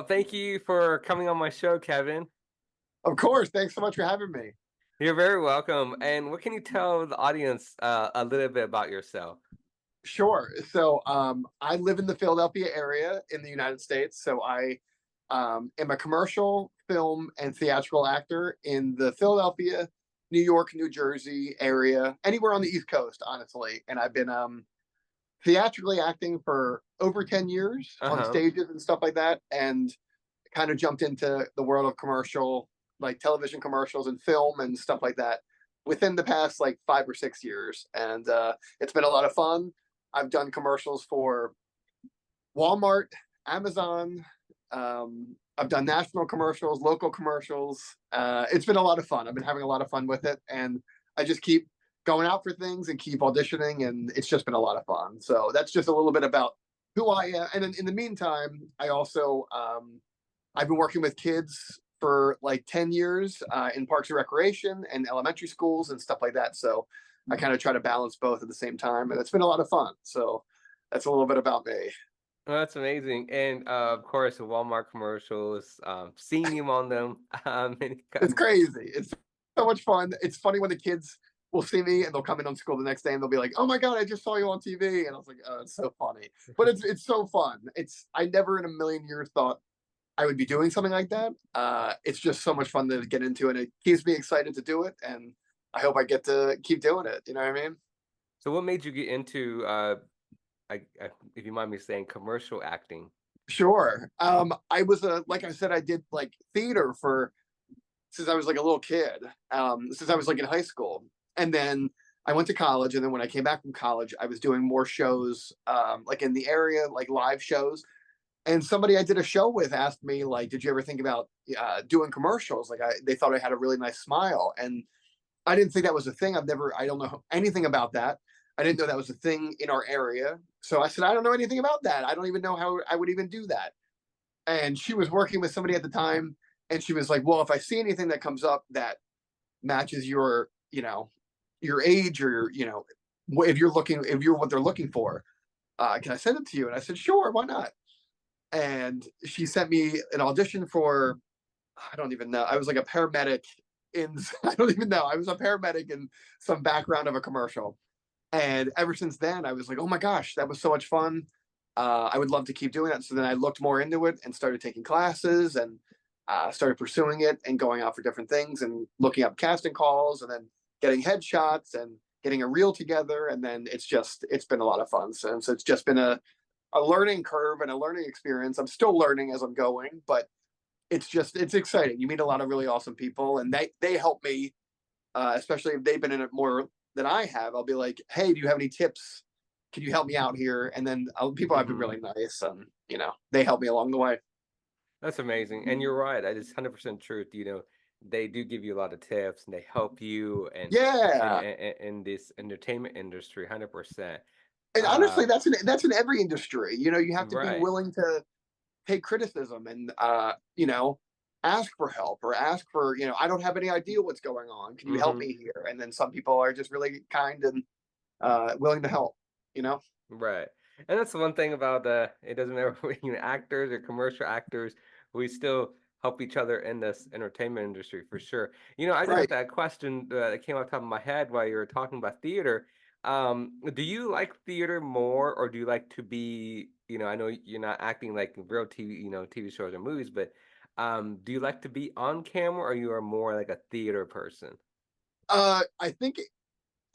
thank you for coming on my show, Kevin. Of course. Thanks so much for having me. You're very welcome. And what can you tell the audience a little bit about yourself? Sure. I live in the Philadelphia area in the United States. So I am a commercial, film, and theatrical actor in the Philadelphia, New York, New Jersey area, anywhere on the East Coast, honestly. And I've been theatrically acting for over 10 years on Uh-huh. stages and stuff like that. And kind of jumped into the world of commercial, like television commercials and film and stuff like that within the past like 5 or 6 years. And it's been a lot of fun. I've done commercials for Walmart, Amazon. I've done national commercials, local commercials. It's been a lot of fun. I've been having a lot of fun with it. And I just keep going out for things and keep auditioning. And it's just been a lot of fun. So that's just a little bit about who I am. And in the meantime, I also I've been working with kids for like 10 years in parks and recreation and elementary schools and stuff like that. So I kind of try to balance both at the same time. And it's been a lot of fun. So that's a little bit about me. Well, that's amazing. And of course, the Walmart commercials, seeing you on them. Many It's crazy. It's so much fun. It's funny when the kids will see me and they'll come in on school the next day and they'll be like, "Oh my God, I just saw you on TV." And I was like, "Oh, it's so funny." But it's so fun. I never in a million years thought I would be doing something like that. It's just so much fun to get into, and it keeps me excited to do it. And I hope I get to keep doing it. You know what I mean? So what made you get into, if you mind me saying, commercial acting? Sure. I was like I said, I did like theater for since I was like a little kid. Since I was like in high school, and then I went to college, and then when I came back from college, I was doing more shows, like in the area, like live shows. And somebody I did a show with asked me, like, did you ever think about doing commercials? They thought I had a really nice smile, and I didn't think that was a thing. I don't know anything about that. I didn't know that was a thing in our area. So I said, I don't know anything about that. I don't even know how I would even do that. And she was working with somebody at the time, and she was like, well, if I see anything that comes up that matches your, your age, or if you're what they're looking for, can I send it to you? And I said, sure, why not? And she sent me an audition for, I don't even know. I was like a paramedic in I don't even know. I was a paramedic in some background of a commercial. And ever since then, I was like, oh my gosh, that was so much fun. I would love to keep doing that. So then I looked more into it and started taking classes and started pursuing it and going out for different things and looking up casting calls and then getting headshots and getting a reel together. And then it's been a lot of fun since. It's just been a learning curve and a learning experience. I'm still learning as I'm going, but it's exciting. You meet a lot of really awesome people, and they help me, especially if they've been in it more than I have. I'll be like, hey, do you have any tips? Can you help me out here? And then people have been Hmm. really nice, and they help me along the way. That's amazing. And you're right. That is 100% truth. They do give you a lot of tips and they help you Yeah, in this entertainment industry, 100%. and Uh, honestly, that's in every industry. You have to be right. willing to take criticism and ask for help or ask for I don't have any idea what's going on. Can you help Hmm. me here? And then some people are just really kind and willing to help. You know. Right. And that's the one thing about it doesn't matter actors or commercial actors, we still help each other in this entertainment industry for sure. I got Right. that question that came off the top of my head while you were talking about theater. Do you like theater more, or do you like to be, I know you're not acting like real TV, TV shows or movies, but do you like to be on camera, or you are more like a theater person? I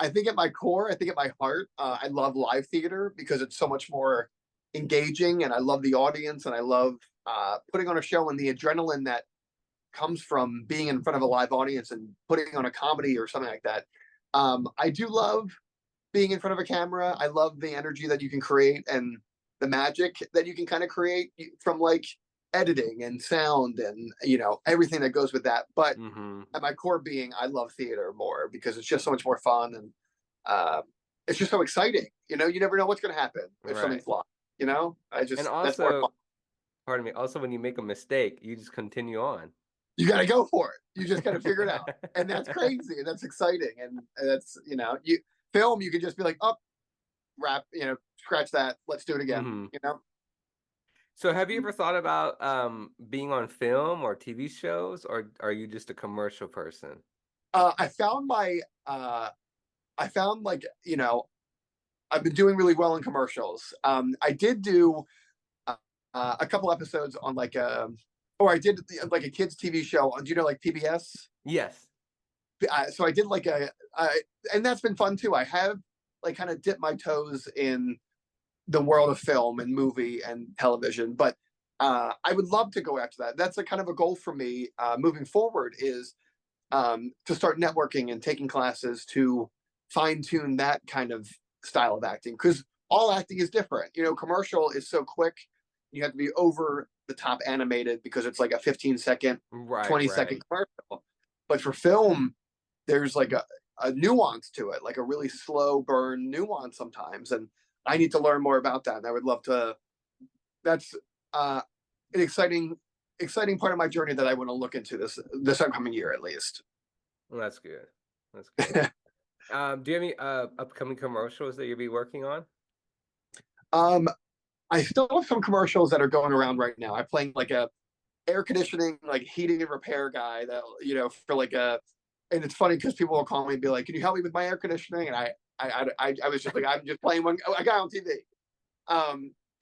think at my core, I think at my heart, I love live theater because it's so much more engaging, and I love the audience, and I love putting on a show and the adrenaline that comes from being in front of a live audience and putting on a comedy or something like that. I do love being in front of a camera. I love the energy that you can create and the magic that you can kind of create from like editing and sound and everything that goes with that. But Hmm. at my core being, I love theater more because it's just so much more fun and uh, it's just so exciting. You never know what's going to happen if something Right. flies. I And just that's more fun. also, pardon me, also when you make a mistake, you just continue on. You got to go for it. You just got to figure it out, and that's crazy and that's exciting and that's you film. You can just be like, up, oh, wrap, scratch that. Let's do it again. Hmm. So have you ever thought about being on film or TV shows, or are you just a commercial person? I found my I found like, you know, I've been doing really well in commercials. I did do uh, a couple episodes on like or I did like a kids TV show. Do you know like PBS? Yes. So I did like and that's been fun too. I have like kind of dipped my toes in the world of film and movie and television, but I would love to go after that. That's a kind of a goal for me moving forward is to start networking and taking classes to fine tune that kind of style of acting because all acting is different. You know, commercial is so quick. You have to be over the top animated because it's like a 15-second, Right, 20-second right. commercial. But for film, there's like a nuance to it, like a really slow burn nuance sometimes. And I need to learn more about that. And I would love to. That's an exciting part of my journey that I want to look into this upcoming year at least. Well, that's good. That's good. Do you have any upcoming commercials that you'll be working on? um, I still have some commercials that are going around right now. I'm playing like a air conditioning, like heating and repair guy that for like and it's funny because people will call me and be like, "Can you help me with my air conditioning?" And I was just like, "I'm just playing a guy on TV."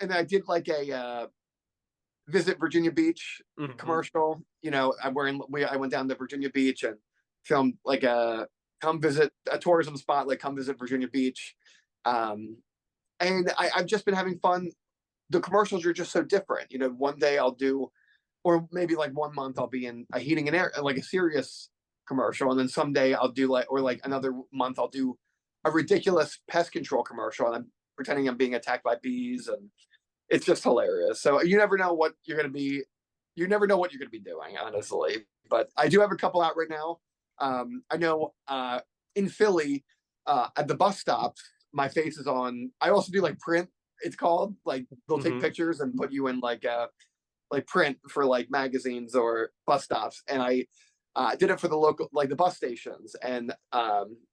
And I did like a Visit Virginia Beach Hmm. commercial. You know, I went down to Virginia Beach and filmed like a come visit a tourism spot, like come visit Virginia Beach. Um, and I've just been having fun. The commercials are just so different. You know, one day I'll do, or maybe like 1 month I'll be in a heating and air, like a serious commercial, and then someday I'll do like, or like another month I'll do a ridiculous pest control commercial, and I'm pretending I'm being attacked by bees, and it's just hilarious. So you never know what you're going to be. You never know what you're going to be doing, honestly. But I do have a couple out right now. I know in Philly at the bus stops, my face is on. I also do like print. It's called like they'll take Hmm. pictures and put you in like print for like magazines or bus stops, and I did it for the local like the bus stations, and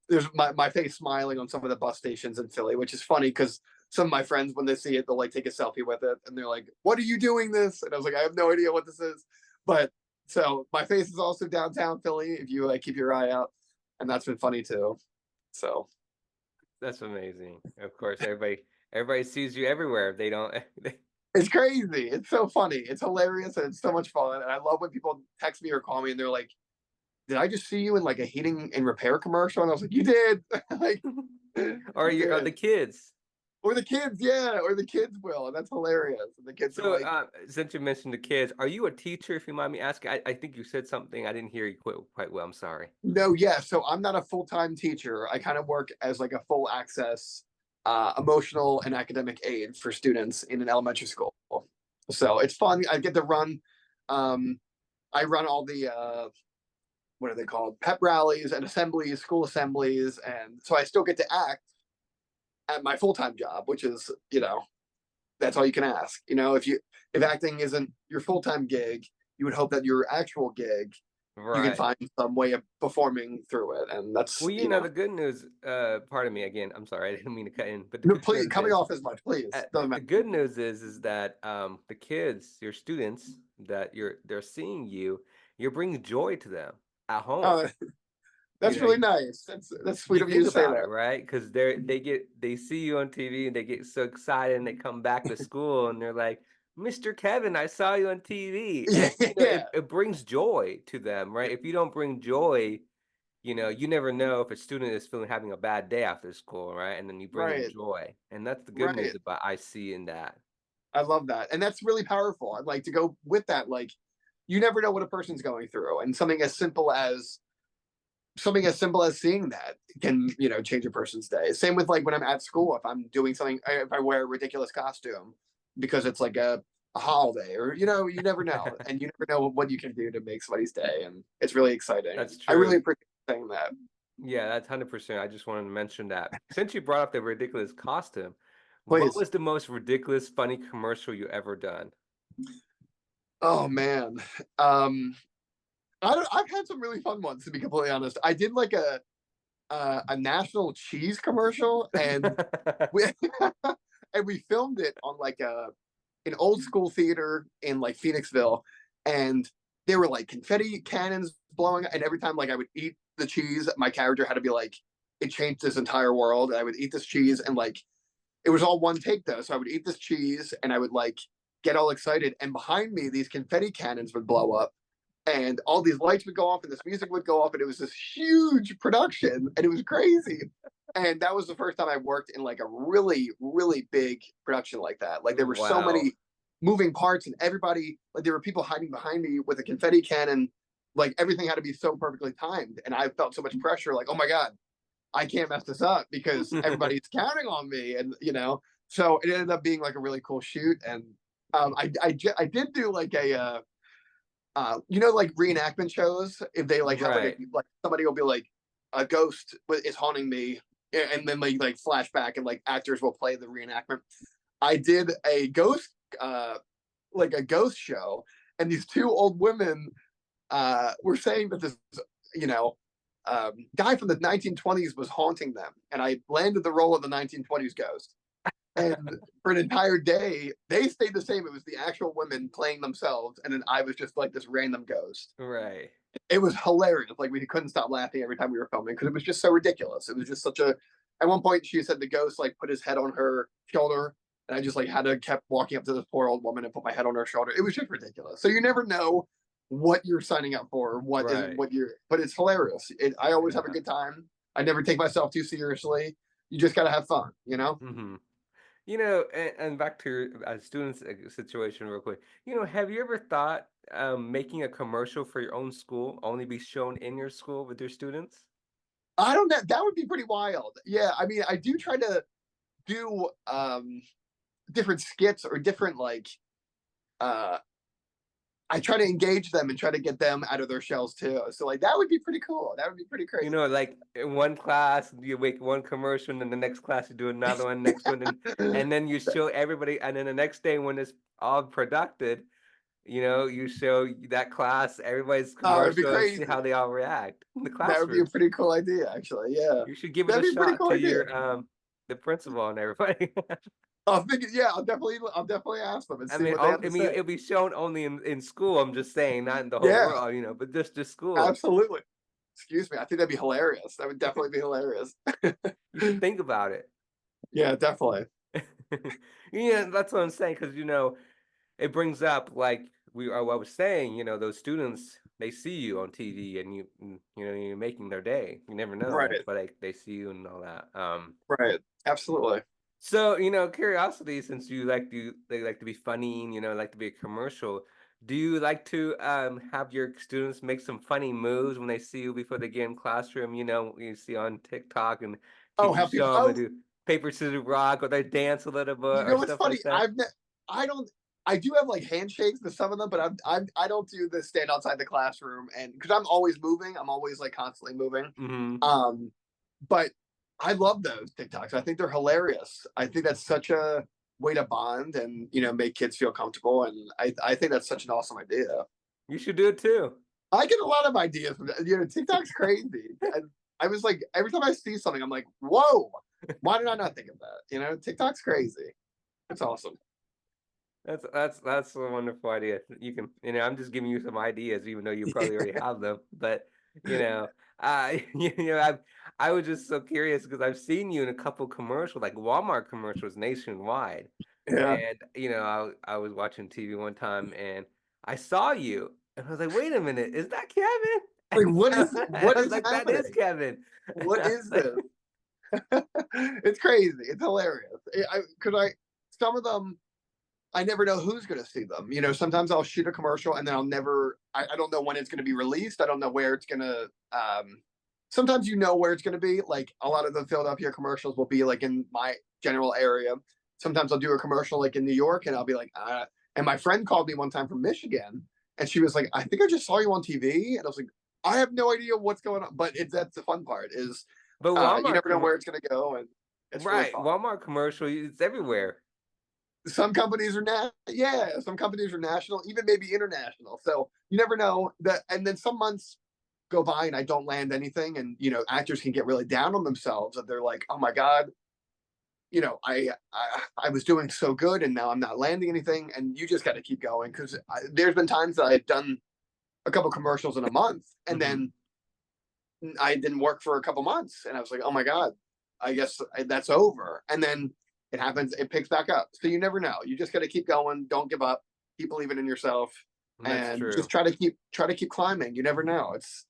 there's my face smiling on some of the bus stations in Philly, which is funny because some of my friends when they see it they'll like take a selfie with it and they're like, "What are you doing this?" And I was like, "I have no idea what this is," but so my face is also downtown Philly if you keep your eye out, and that's been funny too. So That's amazing. Of course, everybody sees you everywhere. They don't. it's crazy. It's so funny. It's hilarious and it's so much fun. And I love when people text me or call me and they're like, "Did I just see you in like a heating and repair commercial?" And I was like, "You did." Like Or you you or did. the kids. Or the kids, yeah, or the kids will. And that's hilarious. And the kids are So, like, since you mentioned the kids, are you a teacher, if you mind me asking? I think you said something. I didn't hear you quite well. I'm sorry. no, yeah. So I'm not a full-time teacher. I kind of work as like a full access emotional and academic aid for students in an elementary school. So it's fun. I get to run I run all the what are they called? Pep rallies and assemblies, school assemblies, and so I still get to act at my full time job, which is that's all you can ask. If acting isn't your full time gig, you would hope that your actual gig you can Right. find some way of performing through it, and that's Well, the good news, pardon me again. I'm sorry, I didn't mean to cut in, but the no, good please news coming is, off as much, please doesn't the matter. good news is that the kids, your students, that they're seeing you, you're bringing joy to them at home. Oh, You that's know, really nice. That's sweet you of you think to say about it, that. right? Because they see you on TV and they get so excited and they come back to school and they're like, "Mr. Kevin, I saw you on TV," Yeah, and yeah, it brings joy to them, right? If you don't bring joy, you never know if a student is feeling having a bad day after school, right? And then you bring them right, joy, and that's the good news right. about I see in that. I love that, and that's really powerful. I'd like to go with that. Like, you never know what a person's going through, and something as simple as seeing that can change a person's day. Same with like when I'm at school, if I'm doing something, if I wear a ridiculous costume because it's like a holiday, or you never know, and you never know what you can do to make somebody's day, and it's really exciting. And That's I really true. appreciate saying that. Yeah, that's 100%. I just wanted to mention that. Since you brought up the ridiculous costume, what Please. was the most ridiculous, funny commercial you ever done? Oh man. um I've had some really fun ones, to be completely honest. I did like a national cheese commercial, and we and we filmed it on like an old school theater in like Phoenixville, and there were like confetti cannons blowing, and every time like I would eat the cheese, my character had to be like, it changed this entire world. And I would eat this cheese, and like it was all one take though. So I would eat this cheese, and I would like get all excited, and behind me these confetti cannons would blow up, and all these lights would go off, and this music would go off, and it was this huge production, and it was crazy. And that was the first time I worked in like a really, really big production like that. Like there were so Wow. many moving parts, and everybody, like there were people hiding behind me with a confetti cannon. Like everything had to be so perfectly timed, and I felt so much pressure. Like, oh my god, I can't mess this up because everybody's counting on me, and so it ended up being like a really cool shoot. And I did do like like reenactment shows. If they like have like Right. like somebody will be like, a ghost is haunting me, and then like flashback, and like actors will play the reenactment. I did a ghost, like a ghost show, and these two old women were saying that this, you know, guy from the 1920s was haunting them, and I landed the role of the 1920s ghost. And for an entire day, they stayed the same. It was the actual women playing themselves, and then I was just like this random ghost. Right. It was hilarious. Like we couldn't stop laughing every time we were filming because it was just so ridiculous. It was just such a. At one point, she said the ghost like put his head on her shoulder, and I just like had to kept walking up to this poor old woman and put my head on her shoulder. It was just ridiculous. So you never know what you're signing up for, Right. what you're. But it's hilarious. I always have a Yeah. good time. I never take myself too seriously. You just gotta have fun, you know. Hmm. And back to your students situation real quick. Have you ever thought making a commercial for your own school only be shown in your school with your students? I don't know. That would be pretty wild. Yeah, I mean, I do try to do different skits or different like uh I try to engage them and try to get them out of their shells too. So like that would be pretty cool. That would be pretty crazy. Like in one class you make one commercial, and then the next class you do another one, next one, and then you show everybody, and then the next day when it's all productive, you show that class everybody's Oh, it'd be commercial and see crazy. how they all react in the That would be a classrooms. pretty cool idea, actually. Yeah, You should give it a that'd be a pretty shot cool to idea. your the principal and everybody. I'll think. Yeah, I'll definitely ask them and I see mean, what they have I to mean, say. it'll be shown only in school. I'm just saying, not in the whole Yeah, world, but just school. absolutely. Excuse me. I think that'd be hilarious. That would definitely be hilarious. You should think about it. Yeah, definitely. Yeah, that's what I'm saying, because it brings up, like I was saying, those students, they see you on TV, and you're making their day. You never know, Right. but they see you and all that. Right. Absolutely. So, curiosity, since they like to be funny, and like to be a commercial, do you like to have your students make some funny moves when they see you before they get in classroom? You see on TikTok and Oh, TV happy. show them Oh, to do paper, scissors, rock, or they dance a little bit you or know what's stuff funny? like that. I don't. I do have like handshakes with some of them, but I don't do the stand outside the classroom, and because I'm always moving, I'm always like constantly moving. Hmm. Um, but I love those TikToks. I think they're hilarious. I think that's such a way to bond and make kids feel comfortable, and I think that's such an awesome idea. You should do it too. I get a lot of ideas from that. TikTok's crazy, and I was like, every time I see something, I'm like, whoa, why did I not think of that? TikTok's crazy. It's awesome. That's a wonderful idea. You can, I'm just giving you some ideas, even though you probably already have them. But I was just so curious because I've seen you in a couple commercials, like Walmart commercials nationwide. Yeah. And I was watching TV one time, and I saw you, and I was like, "Wait a minute, is that Kevin?" Like, And what I was is like, "That is happening? Kevin." And What I was is like, this? It's crazy. It's hilarious. Because some of them, I never know who's going to see them. Sometimes I'll shoot a commercial and then I don't know when it's going to be released. I don't know where it's going to, sometimes where it's going to be. Like a lot of the Philadelphia commercials will be like in my general area. Sometimes I'll do a commercial like in New York and I'll be like, and my friend called me one time from Michigan and she was like, I think I just saw you on TV. And I was like, I have no idea what's going on. But that's the fun part is, but you never know where it's going to go. And it's really right, fun. Walmart commercial, it's everywhere. Some companies are some companies are national, even maybe international, so you never know that. And then some months go by and I don't land anything, and actors can get really down on themselves, and they're like, oh my god, you know, I was doing so good, and now I'm not landing anything, and you just got to keep going because there's been times that I've done a couple commercials in a month, and Hmm. then I didn't work for a couple months, and I was like, oh my god, I guess that's over. And then it happens, it picks back up. So you never know. You just got to keep going. Don't give up. Keep believing in yourself, That's and just true. try to keep climbing. You never know. It's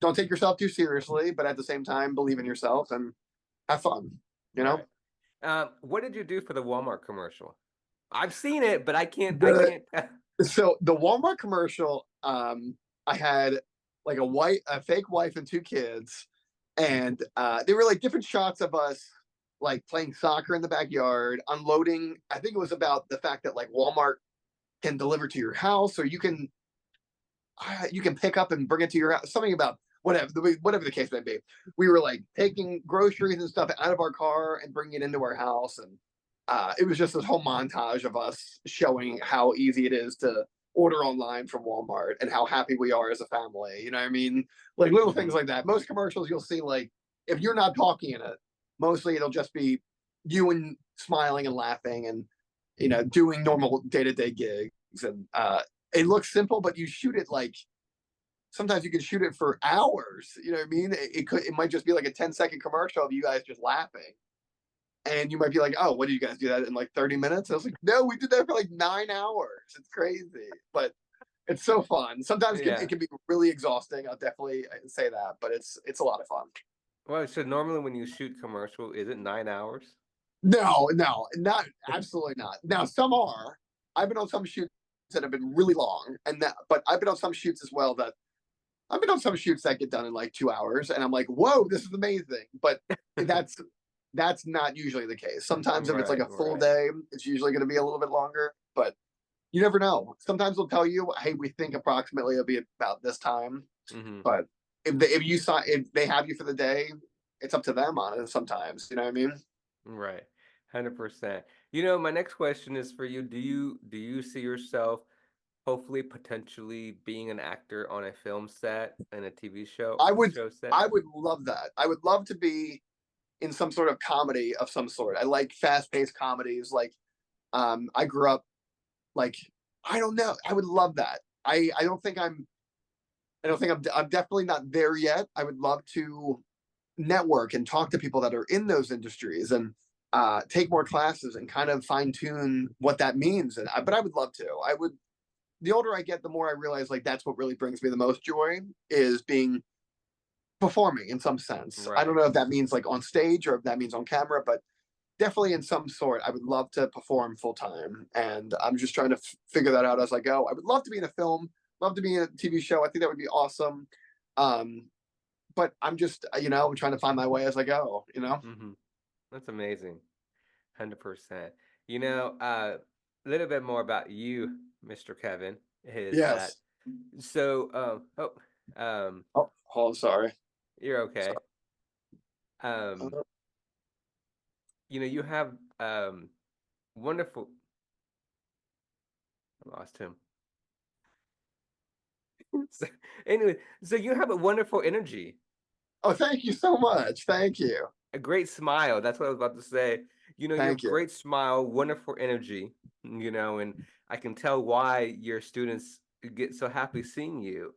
don't take yourself too seriously, but at the same time, believe in yourself and have fun. You know, Right. What did you do for the Walmart commercial? I've seen it, but I can't. I the can't. so the Walmart commercial, I had like a fake wife and two kids, and they were like different shots of us like playing soccer in the backyard, unloading. I think it was about the fact that like Walmart can deliver to your house, or you can pick up and bring it to your house. Something about whatever the case may be. We were like taking groceries and stuff out of our car and bringing it into our house, and it was just this whole montage of us showing how easy it is to order online from Walmart and how happy we are as a family. You know what I mean? Like little things Hmm. like that. Most commercials you'll see, like if you're not talking in it, mostly it'll just be you and smiling and laughing and doing normal day-to-day gigs. And it looks simple, but you shoot it like sometimes you can shoot it for hours. You know what I mean? It might just be like a 10-second commercial of you guys just laughing. And you might be like, oh, what did you guys do that in like 30 minutes? I was like, no, we did that for like 9 hours. It's crazy. But it's so fun. Sometimes it Yeah. can be really exhausting. I'll definitely say that, but it's a lot of fun. Well, so normally when you shoot commercial, is it 9 hours? No, no, not absolutely not. Now some are. I've been on some shoots that have been really long, but I've been on some shoots as well that I've been on some shoots that get done in like 2 hours, and I'm like, whoa, this is amazing. But that's that's not usually the case. Sometimes if it's like Right. a full Right. day, it's usually going to be a little bit longer. But you never know. Sometimes they'll tell you, hey, we think approximately it'll be about this time. Hmm. But if they have you for the day, it's up to them on it. Sometimes, you know what I mean? Right. 100%. My next question is for you. Do you see yourself hopefully potentially being an actor on a film set and a TV I would show set? I would love that. I would love to be in some sort of comedy of some sort. I like fast paced comedies. Like I grew up like I don't know. I would love that. I don't think I'm definitely not there yet. I would love to network and talk to people that are in those industries and take more classes and kind of fine tune what that means. But I would love to. I would. The older I get, the more I realize like that's what really brings me the most joy is being performing in some sense. I don't Right. know if that means like on stage or if that means on camera, but definitely in some sort. I would love to perform full time, and I'm just trying to figure that out as I go. I would love to be in a film, love to be in a TV show. I think that would be awesome. Um, but I'm just, I'm trying to find my way as I go. Hmm. That's amazing. 100%. A little bit more about you, Mr. Kevin, is that Yes. so Oh, hold on, sorry. you're okay. Um, Uh, you have wonderful I lost him. So, anyway, so you have a wonderful energy, oh, thank you so much. Thank you. a great smile. That's what I was about to say. You Thank have you. great smile, wonderful energy, and I can tell why your students get so happy seeing you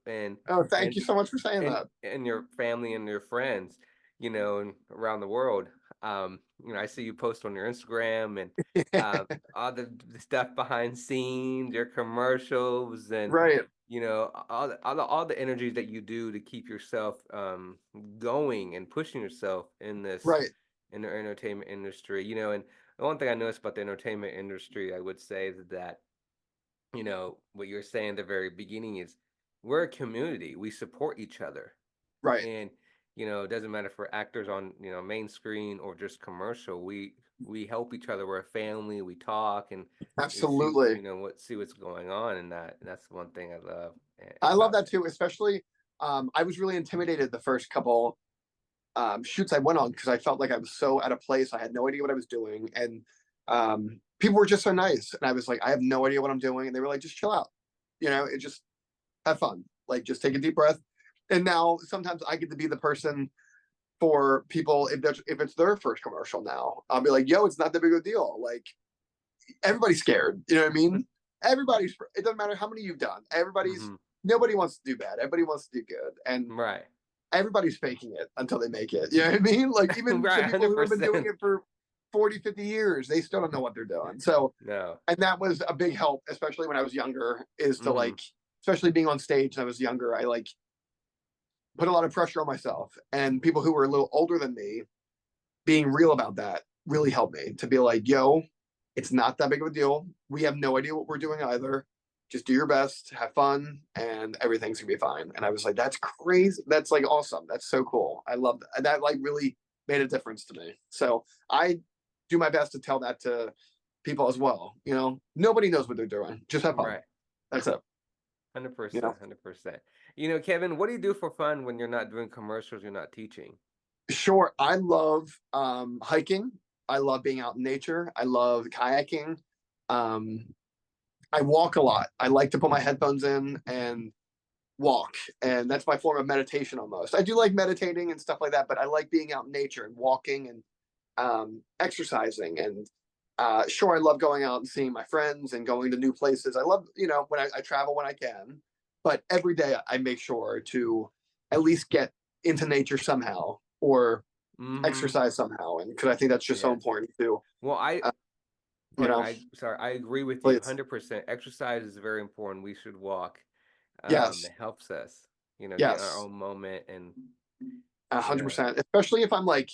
Oh, thank and you so much for saying and that. and your family and your friends, and around the world. I see you post on your Instagram and uh, all the stuff behind scenes, your commercials, and Right, all the energies that you do to keep yourself going and pushing yourself right, in the entertainment industry. And the one thing I noticed about the entertainment industry, I would say, is that what you're saying at the very beginning is we're a community. We support each other. right. And it doesn't matter if we're actors on main screen or just commercial. We help each other. We're a family. We talk and we see Absolutely. what's going on, and that's one thing I love I love about that too, especially I was really intimidated the first couple shoots I went on because I felt like I was so out of place. I had no idea what I was doing. And people were just so nice. And I was like, I have no idea what I'm doing. And they were like, just chill out. It just have fun. Like, just take a deep breath. And now sometimes I get to be the person for people if it's their first commercial now. I'll be like, yo, it's not that big of a deal. Like everybody's scared. You know what I mean? Everybody's. It doesn't matter how many you've done. Everybody's. Hmm. Nobody wants to do bad. Everybody wants to do good, and Right. everybody's faking it until they make it. You know what I mean? Like even some Right. people who have been doing 100%. it for 40, 50 years, they still don't know what they're doing. So, No. and that was a big help, especially when I was younger, is to Hmm. like, especially being on stage when I was younger, I like put a lot of pressure on myself. And people who were a little older than me being real about that really helped me to be like, yo, it's not that big of a deal. We have no idea what we're doing either. Just do your best, have fun, and everything's gonna be fine. And I was like, that's crazy. That's like awesome. That's so cool. I love that. That like really made a difference to me. So I do my best to tell that to people as well. You know, nobody knows what they're doing. Just have fun. Right. That's it. You 100%. know, 100%. Kevin, what do you do for fun when you're not doing commercials, you're not teaching? sure. I love hiking. I love being out in nature. I love kayaking. Um, I walk a lot. I like to put my headphones in and walk, and that's my form of meditation almost. I do like meditating and stuff like that, but I like being out in nature and walking and exercising. And sure, I love going out and seeing my friends and going to new places. I love, when I travel when I can, but every day I make sure to at least get into nature somehow or Hmm. exercise somehow. And because I think that's just so Yes. important too. Well, Uh, you pardon me, know, I agree with you please. 100%. Exercise is very important. We should walk. Yes. It helps us, get our Yes. own moment and, A you hundred know, percent. Especially if I'm like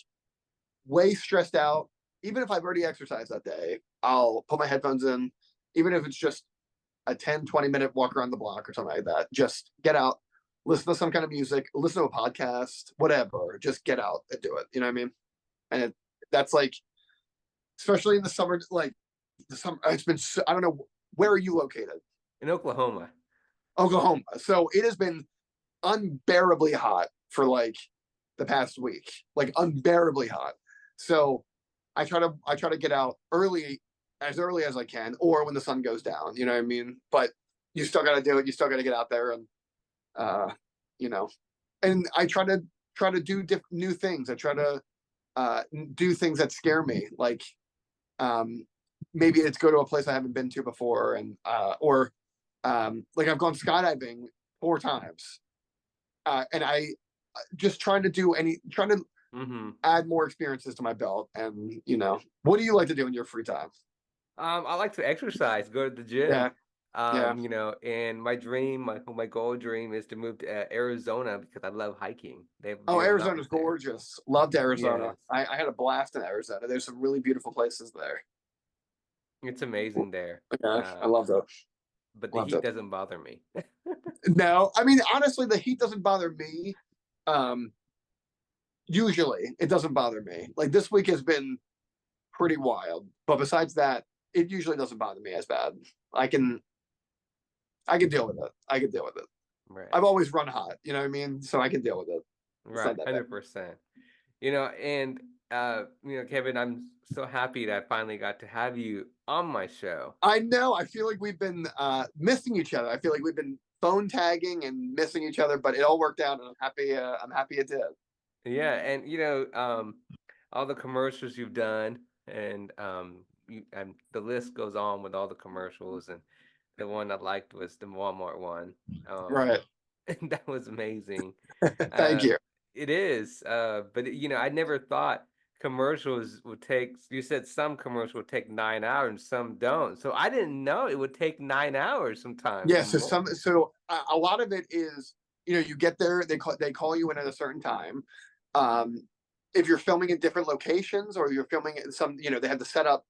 way stressed out. Even if I've already exercised that day, I'll put my headphones in, even if it's just a 10-20 minute walk around the block or something like that. Just get out, listen to some kind of music, listen to a podcast, whatever. Just get out and do it. You know what I mean? And that's like, especially in the summer, like the summer, it's been, I don't know, where are you located? in Oklahoma. Oklahoma. So it has been unbearably hot for like the past week, like unbearably hot. So I try to get out early as I can, or when the sun goes down. You know what I mean? But you still got to do it. You still got to get out there, and uh, you know, and I try to do new things. I try to do things that scare me, like um, maybe it's go to a place I haven't been to before, and or like I've gone skydiving 4 times, and I just trying to Hmm. add more experiences to my belt. And what do you like to do in your free time? I like to exercise, go to the gym. Yeah, yeah. And my goal dream is to move to Arizona because I love hiking. They have Oh, beautiful Arizona's mountains there. gorgeous. Loved Arizona. Yes, I had a blast in Arizona. There's some really beautiful places there. it's amazing there. Yeah, I Uh, loved it. but the Loved heat it. doesn't bother me. No, I mean honestly, the heat doesn't bother me. Um, Usually, it doesn't bother me. Like this week has been pretty wild, but besides that, it usually doesn't bother me as bad. I can I can deal with it. I can deal with it. Right, I've always run hot. You know what I mean? So I can deal with it. It's right, not that bad. 100%. And Kevin, I'm so happy that I finally got to have you on my show. I know. I feel like we've been missing each other. I feel like we've been phone tagging and missing each other, but it all worked out, and I'm happy. I'm happy it did. Yeah, and all the commercials you've done, and the list goes on with all the commercials, and the one I liked was the Walmart one. Um, Right. and that was amazing. Thank Uh, you. it is, but I never thought commercials would take. You said some commercials would take 9 hours, and some don't. So I didn't know it would take 9 hours sometimes Yeah. or more. So a lot of it is you get there, they call you in at a certain time. Um, if you're filming in different locations or you're filming in some, they have to set up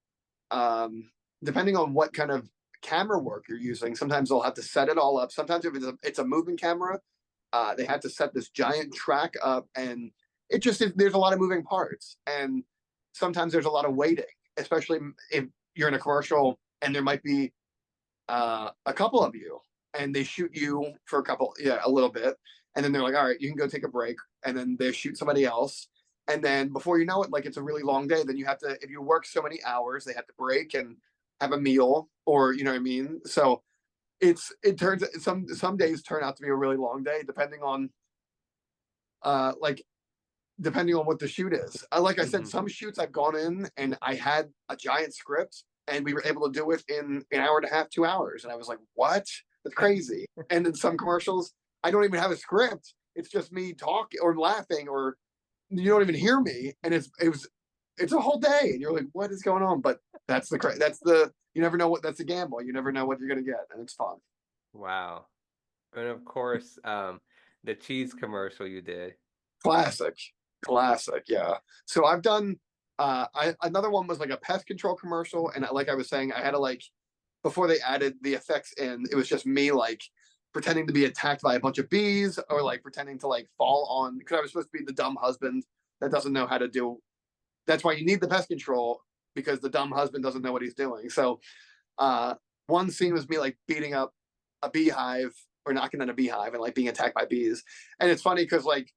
um, depending on what kind of camera work you're using. Sometimes they'll have to set it all up. Sometimes if it's a moving camera, they have to set this giant track up, and there's a lot of moving parts, and sometimes there's a lot of waiting, especially if you're in a commercial and there might be a couple of you, and they shoot you for a little bit, and then they're like, all right, you can go take a break, and then they shoot somebody else, and then before you know it, like it's a really long day. Then you have to, if you work so many hours, they have to break and have a meal, or you know what I mean. So it turns some days turn out to be a really long day, depending on like depending on what the shoot is. Like I said, Hmm. some shoots I've gone in and I had a giant script and we were able to do it in an hour and a half, 2 hours. And I was like, what? That's crazy. And in some commercials, I don't even have a script. It's just me talking or laughing, or you don't even hear me. And it's a whole day. And you're like, what is going on? But you never know that's a gamble. You never know what you're going to get. And it's fun. Wow. And of course, the cheese commercial you did. Classic, classic. Yeah. So I've done. Another one was like a pest control commercial, and like I was saying, I had to like before they added the effects in, it was just me like pretending to be attacked by a bunch of bees, or like pretending to like fall on because I was supposed to be the dumb husband that doesn't know how to do. That's why you need the pest control because the dumb husband doesn't know what he's doing. So uh, one scene was me like beating up a beehive or knocking on a beehive and like being attacked by bees, and it's funny because like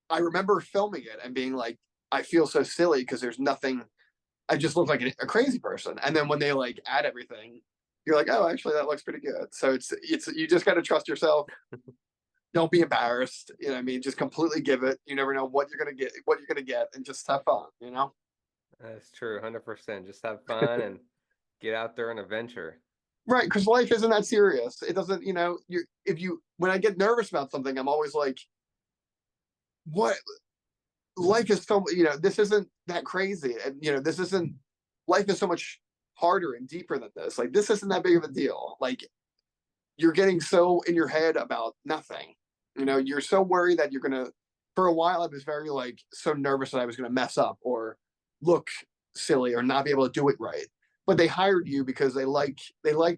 I remember filming it and being like, I feel so silly because there's nothing. I just look like a crazy person. And then when they like add everything, you're like, oh, actually, that looks pretty good. So it's you just got to trust yourself. Don't be embarrassed. You know what I mean? Just completely give it. You never know what you're gonna get, and just have fun. You know? That's true, 100%. Just have fun and get out there and adventure. Right? Because life isn't that serious. It doesn't. You know, you if you when I get nervous about something, I'm always like, what life is so this isn't that crazy, and this isn't life is so much harder and deeper than this. Like this isn't that big of a deal. Like you're getting so in your head about nothing. You're so worried that you're gonna. For a while, I was very like so nervous that I was gonna mess up or look silly or not be able to do it right. But they hired you because they liked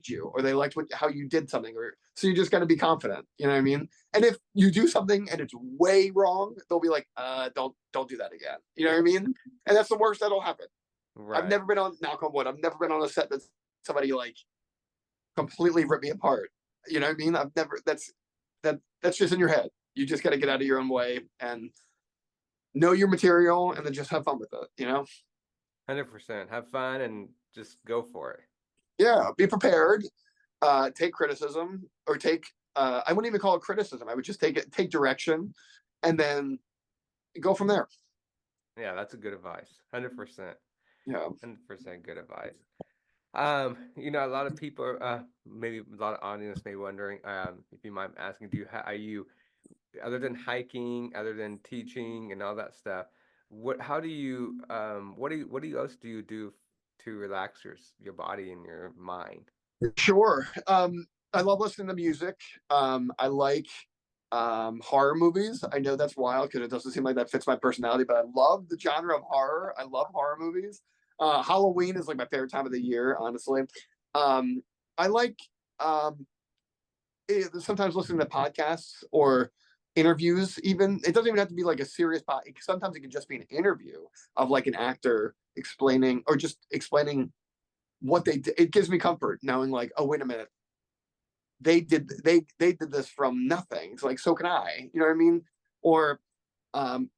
you or they liked how you did something, or so you just got to be confident. You know what I mean? And if you do something and it's way wrong, they'll be like, don't do that again. You know what I mean? And that's the worst that'll happen. I've Right. never been on knock on wood. I've never been on a set that somebody like completely ripped me apart. You know what I mean? I've never. That's just in your head. You just got to get out of your own way and know your material, and then just have fun with it. 100%. Have fun and just go for it. Yeah. Be prepared. Take criticism or take. I wouldn't even call it criticism. I would just take direction, and then go from there. Yeah, that's a good advice. 100%. Yeah. 100% good advice. A lot of people, maybe a lot of audience may be wondering, if you mind asking, are you, other than hiking, other than teaching and all that stuff, what do you else do you do to relax your body and your mind? Sure. I love listening to music. I like horror movies. I know that's wild because it doesn't seem like that fits my personality, but I love the genre of horror. I love horror movies. Halloween is like my favorite time of the year, honestly. Um, I like sometimes listening to podcasts or interviews. Even it doesn't even have to be like a serious podcast. Sometimes it can just be an interview of like an actor explaining or just explaining what they did. It gives me comfort knowing like, oh wait a minute, they did this from nothing. It's like so can I. You know what I mean? Or um,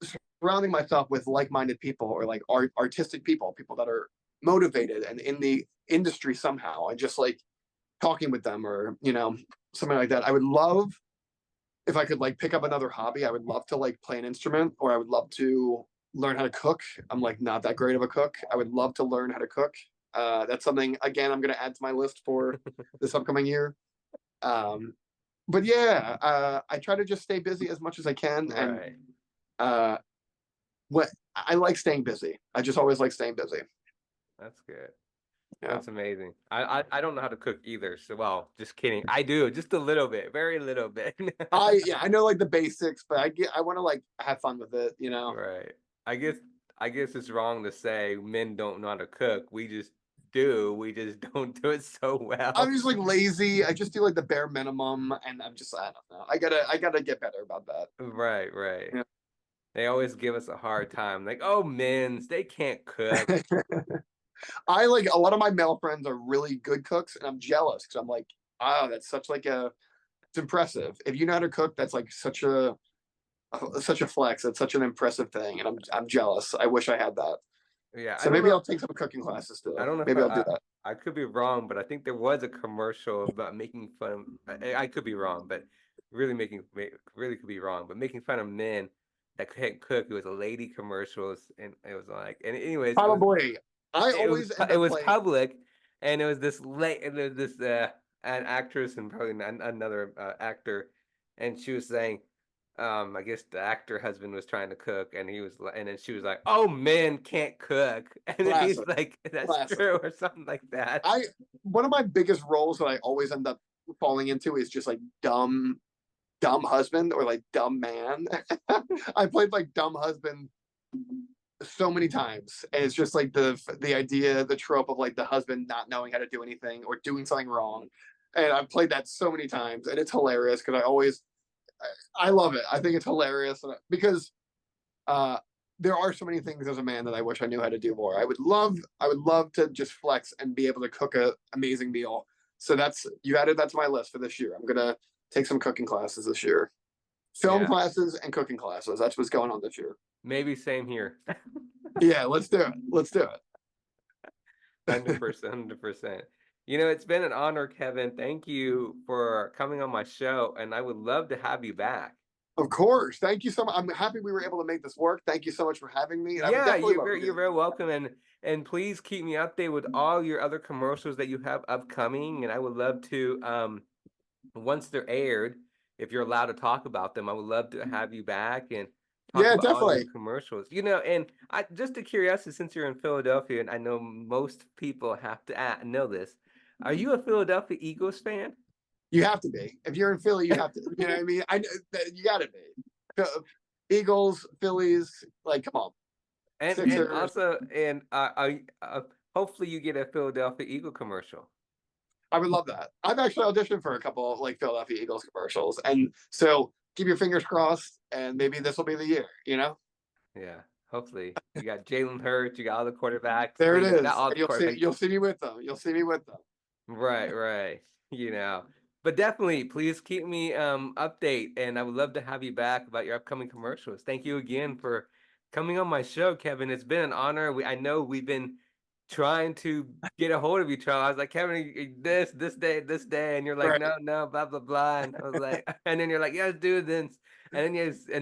surrounding myself with like-minded people or like artistic people that are motivated and in the industry somehow, and just like talking with them or something like that. I would love if I could like pick up another hobby. I would love to like play an instrument, or I would love to learn how to cook. I'm like not that great of a cook. I would love to learn how to cook. That's something again I'm going to add to my list for this upcoming year. Um, but yeah, I try to just stay busy as much as I can, and Right. uh, what I like staying busy. I just always like staying busy. That's good. Yeah, That's amazing. I don't know how to cook either. So, well, just kidding. I do, just a little bit, very little bit. I know like the basics, but I want to like have fun with it. Right. I guess I guess it's wrong to say men don't know how to cook. We just do. We just don't do it so I'm well. just like lazy. I just do like the bare minimum, and I don't know. I gotta get better about that. Right, right. Yeah. They always give us a hard time. Like, oh, men's, they can't cook. I like a lot of my male friends are really good cooks, and I'm jealous because I'm like, oh, that's such like a it's impressive. If you know how to cook, that's like such a flex. That's such an impressive thing, and I'm jealous. I wish I had that. Yeah, I So don't maybe know. I'll take some cooking classes I too. don't know if Maybe I'll do that. I could be wrong, but I think there was a commercial about making fun. I could be wrong, but really really could be wrong. But making fun of men that couldn't cook. It was a lady commercials, and it was like, and anyways, Probably. I it was always end it up was playing. public, and it was this late, and there was this an actress and probably another actor, and she was saying, I guess the actor husband was trying to cook, and he was, and then she was like, "Oh, men can't cook," and then he's Classic. like, "That's Classic. true," or something like that. I One of my biggest roles that I always end up falling into is just like dumb husband or like dumb man. I played like dumb husband so many times, and it's just like the idea, the trope of like the husband not knowing how to do anything or doing something wrong. And I've played that so many times, and it's hilarious because I love it. I think it's hilarious because uh, there are so many things as a man that I wish I knew how to do more. I would love to just flex and be able to cook a amazing meal. So that's you added that to my list for this year. I'm gonna take some cooking classes this year, film Yeah, classes and cooking classes. That's what's going on this year. maybe same here. Yeah, let's do it. Let's do 100%, 100%. You know, it's been an honor, Kevin. Thank you for coming on my show, and I would love to have you back. Of course. Thank you so much. I'm happy we were able to make this work. Thank you so much for having me, and I would Yeah, definitely love to you're do very welcome, and please keep me updated with all your other commercials that you have upcoming, and I would love to once they're aired, if you're allowed to talk about them, I would love to have you back and talk Yeah, about all your definitely. commercials. You know, and I just a curiosity, since you're in Philadelphia, and I know most people have to know this. Are you a Philadelphia Eagles fan? You have to be. If you're in Philly, you have to. You know what I mean? You got to be. Eagles, Phillies, like come on, And Sixers. also, and hopefully you get a Philadelphia Eagle commercial. I would love that. I've actually auditioned for a couple of like Philadelphia Eagles commercials, and so keep your fingers crossed, and maybe this will be the year. You know, Yeah, hopefully you got Jalen Hurts, you got all the quarterbacks. there it Maybe not is, all and the quarterbacks. you'll see me with them. You'll see me with them. Right, right. You know, but definitely please keep me update, and I would love to have you back about your upcoming commercials. Thank you again for coming on my show, Kevin. It's been an honor. I know we've been trying to get a hold of each other. I was like, Kevin, this day, and you're like, Right. no, no, blah blah blah. And I was like, and then you're like, yeah, let's do this. And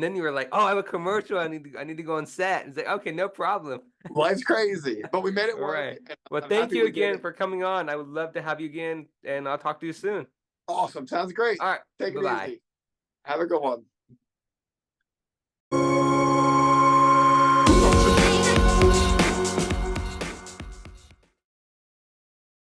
then you were like, oh, I have a commercial. I need to go on set. And it's like, okay, no problem. Life's crazy, but we made it All work, right. and Well, I'm thank happy you we did again it. for coming on. I would love to have you again, and I'll talk to you soon. Awesome. Sounds great. All right. Take Bye it bye. easy. Have a good one.